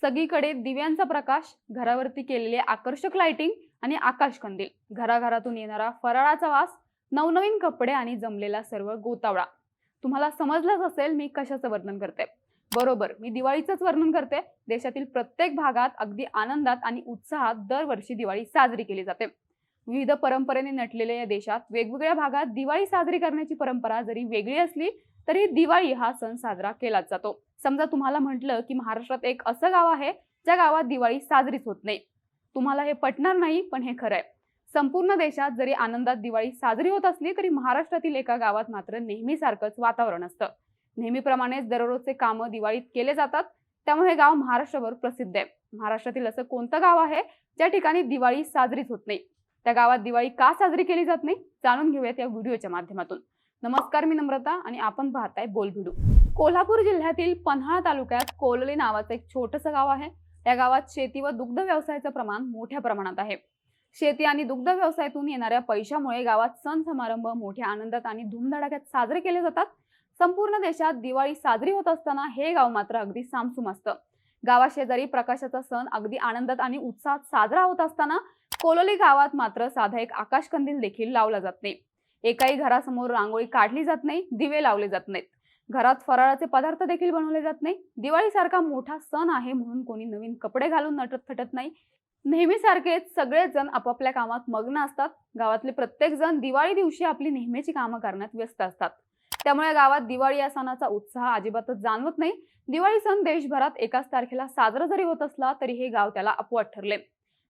सगळीकडे दिव्यांचा प्रकाश, घरावरती केलेले आकर्षक लाइटिंग आणि आकाशकंदील, घराघरातून येणारा फराळाचा वास, नवनवीन कपडे आणि जमलेला सर्व गोतावळा. तुम्हाला समजलंच असेल मी कशाचं वर्णन करते. बरोबर, मी दिवाळीचंच वर्णन करते. देशातील प्रत्येक भागात अगदी आनंदात आणि उत्साहात दरवर्षी दिवाळी साजरी केली जाते. विविध परंपरेने नटलेल्या या देशात वेगवेगळ्या भागात दिवाळी साजरी करण्याची परंपरा जरी वेगळी असली तरी दिवाळी हा सण साजरा केलाच जातो. समजा तुम्हाला म्हटलं की महाराष्ट्रात एक असं गाव आहे ज्या गावात दिवाळी साजरीच होत नाही. तुम्हाला हे पटणार नाही, पण हे खरं आहे. संपूर्ण देशात जरी आनंदात दिवाळी साजरी होत असली तरी महाराष्ट्रातील एका गावात मात्र नेहमीसारखंच वातावरण असतं. नेहमीप्रमाणेच दररोजचे कामं दिवाळीत केले जातात. त्यामुळे हे गाव महाराष्ट्रभर प्रसिद्ध आहे. महाराष्ट्रातील असं कोणतं गाव आहे ज्या ठिकाणी दिवाळी साजरीच होत नाही? त्या गावात दिवाळी का साजरी केली जात नाही जाणून घेऊयात या व्हिडिओच्या माध्यमातून. नमस्कार, मी नम्रता आणि आपण पाहताय बोलभिडू. कोल्हापूर जिल्ह्यातील पन्हाळा तालुक्यात कोलोली नावाचं एक छोटंसं गाव आहे. या गावात शेती व दुग्ध व्यवसायाचं प्रमाण मोठ्या प्रमाणात आहे. शेती आणि दुग्ध व्यवसायातून येणाऱ्या पैशामुळे गावात सण समारंभ मोठ्या आनंदात आणि धूमधडाक्यात साजरे केले जातात. संपूर्ण देशात दिवाळी साजरी होत असताना हे गाव मात्र अगदी सामसूम असतं. गावाशेजारी प्रकाशाचा सण अगदी आनंदात आणि उत्साहात साजरा होत असताना कोलोली गावात मात्र साधा एक आकाशकंदील देखील लावला जात नाही. एकाही घरासमोर रांगोळी काढली जात नाही, दिवे लावले जात नाहीत. घरात फराळाचे पदार्थ देखील बनवले जात नाही. दिवाळीसारखा मोठा सण आहे म्हणून कोणी नवीन कपडे घालून नटत थटत नाही. नेहमीसारखेच सगळेच जण आपापल्या कामात मग्न असतात. गावातले प्रत्येक जण दिवाळी दिवशी आपली नेहमीची कामं करण्यात व्यस्त असतात. त्यामुळे गावात दिवाळी या सणाचा उत्साह अजिबातच जाणवत नाही. दिवाळी सण देशभरात एकाच तारखेला साजरा जरी होत असला तरी हे गाव त्याला अपवाद ठरले.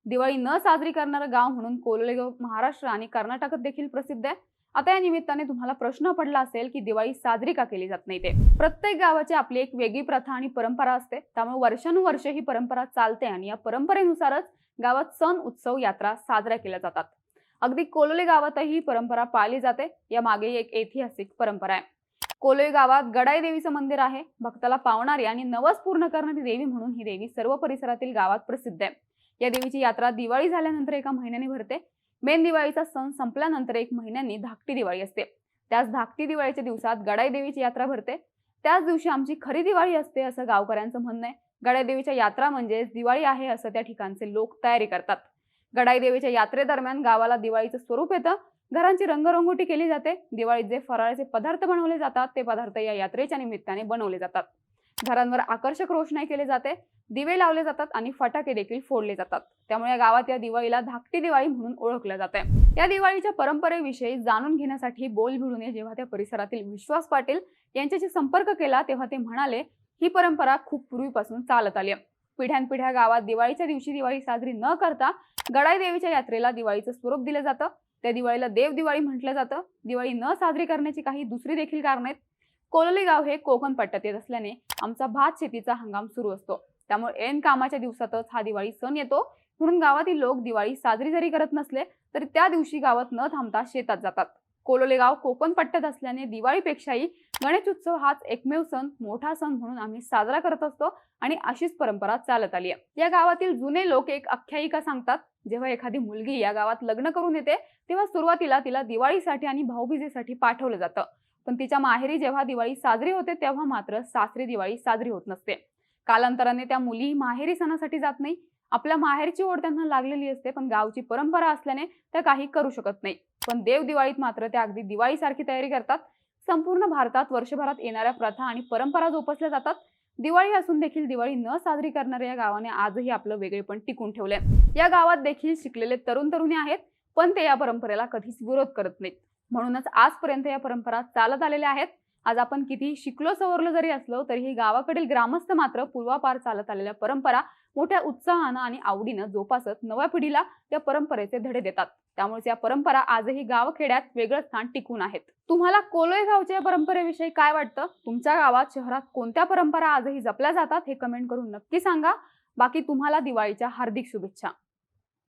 दिवाळी न साजरी करणारं गाव म्हणून कोलोली गाव महाराष्ट्र आणि कर्नाटकात देखील प्रसिद्ध आहे. आता या निमित्ताने तुम्हाला प्रश्न पडला असेल की दिवाळी साजरी का केली जात नाही ते. प्रत्येक गावाची आपली एक वेगळी प्रथा आणि परंपरा असते. त्यामुळे वर्षानुवर्षे ही परंपरा चालते आणि या परंपरेनुसारच गावात सण, उत्सव, यात्रा साजऱ्या केल्या जातात. अगदी कोलोली गावातही ही परंपरा पाळली जाते. या मागे एक ऐतिहासिक परंपरा आहे. कोलोली गावात गडाई देवीचं मंदिर आहे. भक्ताला पावणारी आणि नवस पूर्ण करणारी देवी म्हणून ही देवी सर्व परिसरातील गावात प्रसिद्ध आहे. या देवीची यात्रा दिवाळी झाल्यानंतर एका महिन्याने भरते. मेन दिवाळीचा सण संपल्यानंतर एक महिन्यांनी धाकटी दिवाळी असते. त्याच धाकटी दिवाळीच्या दिवसात गडाई देवीची यात्रा भरते. त्याच दिवशी आमची खरी दिवाळी असते असं गावकऱ्यांचं म्हणणं आहे. गडाई देवीच्या यात्रा म्हणजेच दिवाळी आहे असं त्या ठिकाणचे लोक तयारी करतात. गडाई देवीच्या यात्रेदरम्यान गावाला दिवाळीचं स्वरूप येतं. घरांची रंगरंगोटी केली जाते. दिवाळीत जे फराळाचे पदार्थ बनवले जातात ते पदार्थ या यात्रेच्या निमित्ताने बनवले जातात. घरांवर आकर्षक रोषणाई केली जाते. दिवे लावले जातात आणि फटाके देखील फोडले जातात. त्यामुळे गावात या दिवाळीला धाकटी दिवाळी म्हणून ओळखलं जाते. या दिवाळीच्या परंपरेविषयी जाणून घेण्यासाठी बोलभिडूने जेव्हा त्या परिसरातील विश्वास पाटील यांच्याशी संपर्क केला तेव्हा ते म्हणाले, ही परंपरा खूप पूर्वीपासून चालत आली आहे. पिढ्यानपिढ्या गावात दिवाळीच्या दिवशी दिवाळी साजरी न करता गडाई देवीच्या यात्रेला दिवाळीचं स्वरूप दिलं जातं. त्या दिवाळीला देव दिवाळी म्हटलं जातं. दिवाळी न साजरी करण्याची काही दुसरी देखील कारण आहेत. कोलोली गाव हे कोकण पट्ट्यात येत असल्याने आमचा भात शेतीचा हंगाम सुरू असतो. त्यामुळे ऐन कामाच्या दिवसातच हा दिवाळी सण येतो. म्हणून गावातील लोक दिवाळी साजरी जरी करत नसले तरी त्या दिवशी गावात न थांबता शेतात जातात. कोलोली गाव कोकण पट्ट्यात असल्याने दिवाळीपेक्षाही गणेश उत्सव हाच एकमेव सण, मोठा सण म्हणून आम्ही साजरा करत असतो आणि अशीच परंपरा चालत आली आहे. या गावातील जुने लोक एक आख्यायिका सांगतात. जेव्हा एखादी मुलगी या गावात लग्न करून येते तेव्हा सुरुवातीला तिला दिवाळीसाठी आणि भाऊबीजेसाठी पाठवलं जातं. पण तिच्या माहेरी जेव्हा दिवाळी साजरी होते तेव्हा मात्र सासरी दिवाळी साजरी होत नसते. कालांतराने त्या मुली माहेरी सणासाठी जात नाही. आपल्या माहेरची ओढ त्यांना लागलेली असते, पण गावची परंपरा असल्याने त्या काही करू शकत नाही. पण देव दिवाळीत मात्र त्या अगदी दिवाळीसारखी तयारी करतात. संपूर्ण भारतात वर्षभरात येणाऱ्या प्रथा आणि परंपरा जोपासल्या जातात. दिवाळी असून देखील दिवाळी न साजरी करणाऱ्या या गावाने आजही आपलं वेगळेपण टिकून ठेवलंय. या गावात देखील शिकलेले तरुण तरुणी आहेत, पण ते या परंपरेला कधीच विरोध करत नाहीत. म्हणूनच आजपर्यंत या परंपरा चालत आलेल्या आहेत. आज आपण किती शिकलो सवरलो जरी असलो तरीही गावाकडील ग्रामस्थ मात्र पूर्वापार चालत आलेल्या परंपरा मोठ्या उत्साहानं आणि आवडीनं जोपासत नव्या पिढीला त्या परंपरेचे धडे देतात. त्यामुळे या परंपरा आजही गावखेड्यात वेगळं स्थान टिकून आहेत. तुम्हाला कोलोई गावच्या परंपरेविषयी काय वाटतं? तुमच्या गावात, शहरात कोणत्या परंपरा आजही जपल्या जातात हे कमेंट करून नक्की सांगा. बाकी तुम्हाला दिवाळीच्या हार्दिक शुभेच्छा.